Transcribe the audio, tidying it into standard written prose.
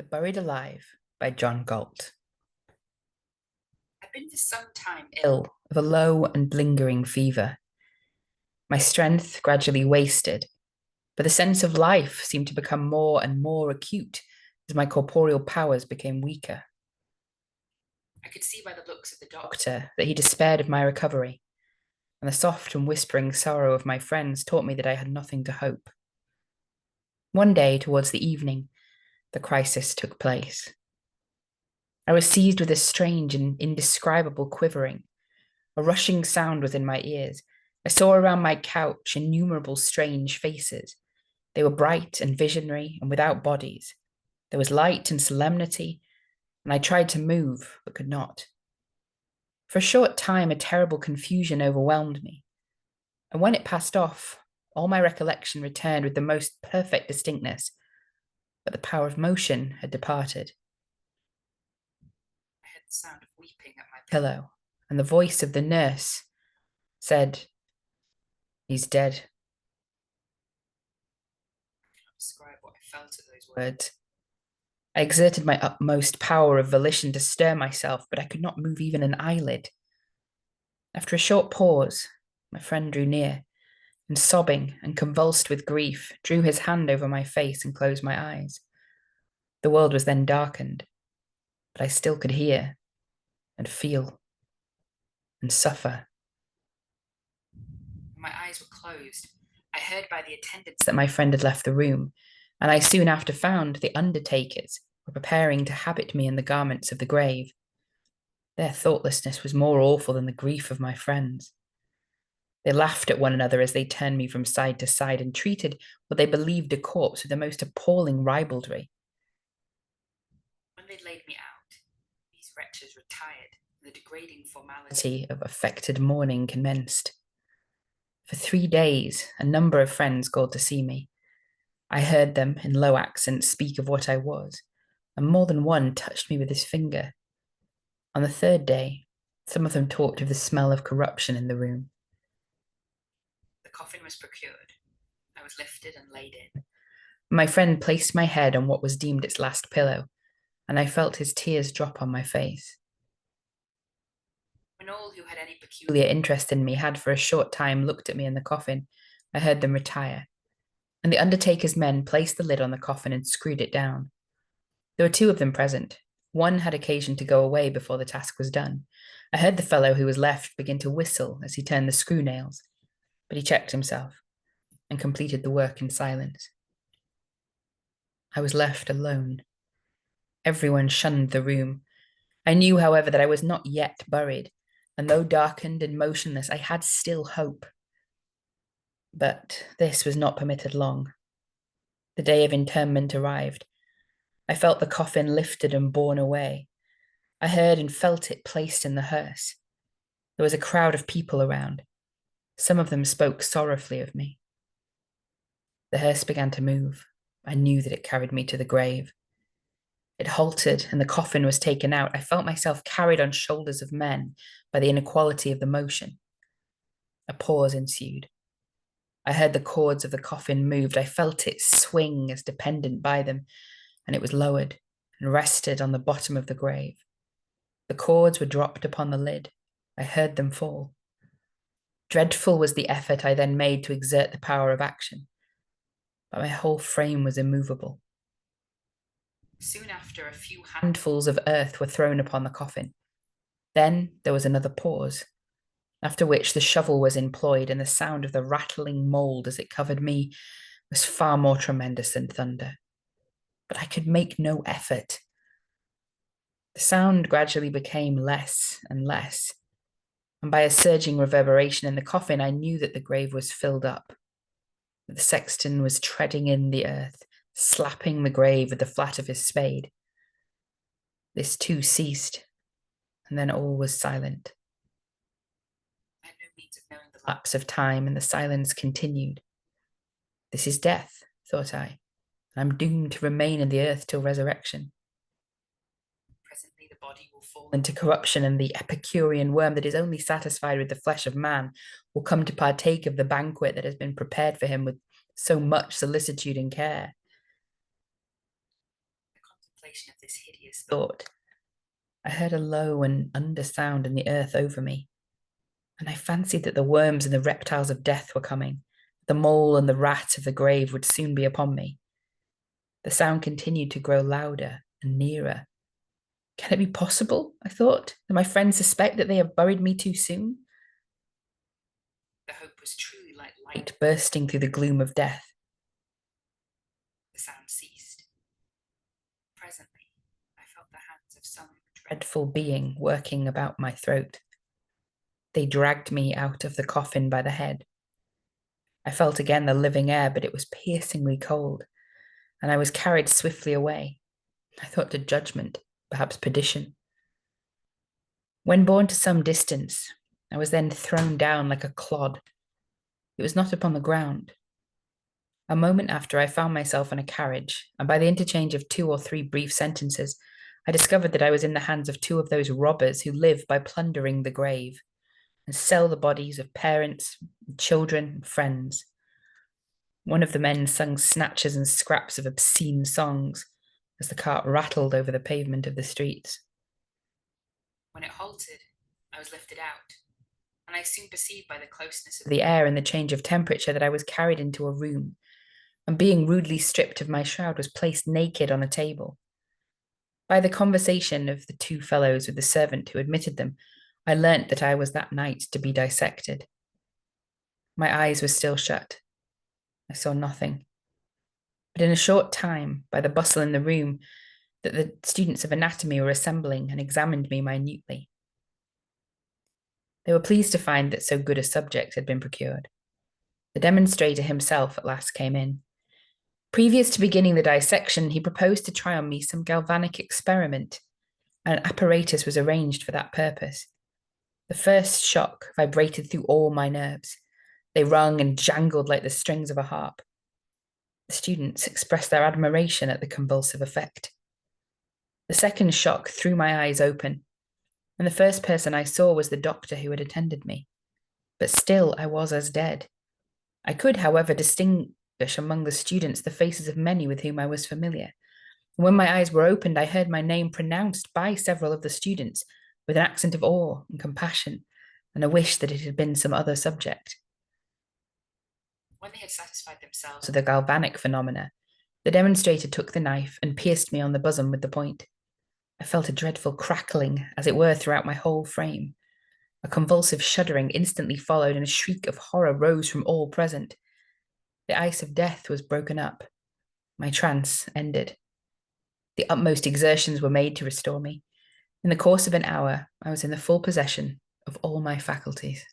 The Buried Alive by John Galt. I'd been for some time ill of a low and lingering fever. My strength gradually wasted, but the sense of life seemed to become more and more acute as my corporeal powers became weaker. I could see by the looks of the doctor that he despaired of my recovery, and the soft and whispering sorrow of my friends taught me that I had nothing to hope. One day, towards the evening, the crisis took place. I was seized with a strange and indescribable quivering. A rushing sound was in my ears. I saw around my couch innumerable strange faces. They were bright and visionary and without bodies. There was light and solemnity, and I tried to move, but could not. For a short time, a terrible confusion overwhelmed me. And when it passed off, all my recollection returned with the most perfect distinctness, but the power of motion had departed. I heard the sound of weeping at my pillow, and the voice of the nurse said, "He's dead." I cannot describe what I felt at those words. I exerted my utmost power of volition to stir myself, but I could not move even an eyelid. After a short pause, my friend drew near, and sobbing and convulsed with grief, drew his hand over my face and closed my eyes. The world was then darkened, but I still could hear and feel and suffer. My eyes were closed. I heard by the attendants that my friend had left the room, and I soon after found the undertakers were preparing to habit me in the garments of the grave. Their thoughtlessness was more awful than the grief of my friends. They laughed at one another as they turned me from side to side and treated what they believed a corpse with the most appalling ribaldry. When they'd laid me out, these wretches retired, and the degrading formality of affected mourning commenced. For 3 days, a number of friends called to see me. I heard them, in low accents, speak of what I was, and more than one touched me with his finger. On the third day, some of them talked of the smell of corruption in the room. The coffin was procured. I was lifted and laid in. My friend placed my head on what was deemed its last pillow, and I felt his tears drop on my face. When all who had any peculiar interest in me had for a short time looked at me in the coffin, I heard them retire, and the undertaker's men placed the lid on the coffin and screwed it down. There were 2 of them present. One had occasion to go away before the task was done. I heard the fellow who was left begin to whistle as he turned the screw nails, but he checked himself and completed the work in silence. I was left alone. Everyone shunned the room. I knew, however, that I was not yet buried, and though darkened and motionless, I had still hope. But this was not permitted long. The day of interment arrived. I felt the coffin lifted and borne away. I heard and felt it placed in the hearse. There was a crowd of people around. Some of them spoke sorrowfully of me. The hearse began to move. I knew that it carried me to the grave. It halted, and the coffin was taken out. I felt myself carried on shoulders of men by the inequality of the motion. A pause ensued. I heard the cords of the coffin moved. I felt it swing as dependent by them, and it was lowered and rested on the bottom of the grave. The cords were dropped upon the lid. I heard them fall. Dreadful was the effort I then made to exert the power of action, but my whole frame was immovable. Soon after, a few handfuls of earth were thrown upon the coffin. Then there was another pause, after which the shovel was employed, and the sound of the rattling mould as it covered me was far more tremendous than thunder. But I could make no effort. The sound gradually became less and less, and by a surging reverberation in the coffin, I knew that the grave was filled up. The sexton was treading in the earth, slapping the grave with the flat of his spade. This too ceased, and then all was silent. I had no means of knowing the lapse of time, and the silence continued. This is death, thought I, and I'm doomed to remain in the earth till resurrection. Presently the body will fall into corruption, and the Epicurean worm that is only satisfied with the flesh of man will come to partake of the banquet that has been prepared for him with so much solicitude and care. contemplation of this hideous thought, I heard a low and under sound in the earth over me, and I fancied that the worms and the reptiles of death were coming. The mole and the rat of the grave would soon be upon me. The sound continued to grow louder and nearer. Can it be possible, I thought, that my friends suspect that they have buried me too soon? The hope was truly like light bursting through the gloom of death. The sound ceased. Presently, I felt the hands of some dreadful being working about my throat. They dragged me out of the coffin by the head. I felt again the living air, but it was piercingly cold, and I was carried swiftly away. I thought to judgment, perhaps perdition. When borne to some distance, I was then thrown down like a clod. It was not upon the ground. A moment after, I found myself in a carriage, and by the interchange of 2 or 3 brief sentences, I discovered that I was in the hands of 2 of those robbers who live by plundering the grave and sell the bodies of parents, children, and friends. One of the men sung snatches and scraps of obscene songs as the cart rattled over the pavement of the streets. When it halted, I was lifted out, and I soon perceived by the closeness of the air and the change of temperature that I was carried into a room, and being rudely stripped of my shroud, was placed naked on a table. By the conversation of the 2 fellows with the servant who admitted them, I learnt that I was that night to be dissected. My eyes were still shut. I saw nothing. But in a short time, by the bustle in the room, that the students of anatomy were assembling and examined me minutely. They were pleased to find that so good a subject had been procured. The demonstrator himself at last came in. Previous to beginning the dissection, he proposed to try on me some galvanic experiment, and an apparatus was arranged for that purpose. The first shock vibrated through all my nerves. They rung and jangled like the strings of a harp. The students expressed their admiration at the convulsive effect. The second shock threw my eyes open, and the first person I saw was the doctor who had attended me. But still I was as dead. I could, however, distinguish among the students the faces of many with whom I was familiar. And when my eyes were opened, I heard my name pronounced by several of the students with an accent of awe and compassion, and a wish that it had been some other subject. When they had satisfied themselves with the galvanic phenomena, the demonstrator took the knife and pierced me on the bosom with the point. I felt a dreadful crackling, as it were, throughout my whole frame. A convulsive shuddering instantly followed, and a shriek of horror rose from all present. The ice of death was broken up. My trance ended. The utmost exertions were made to restore me. In the course of an hour, I was in the full possession of all my faculties.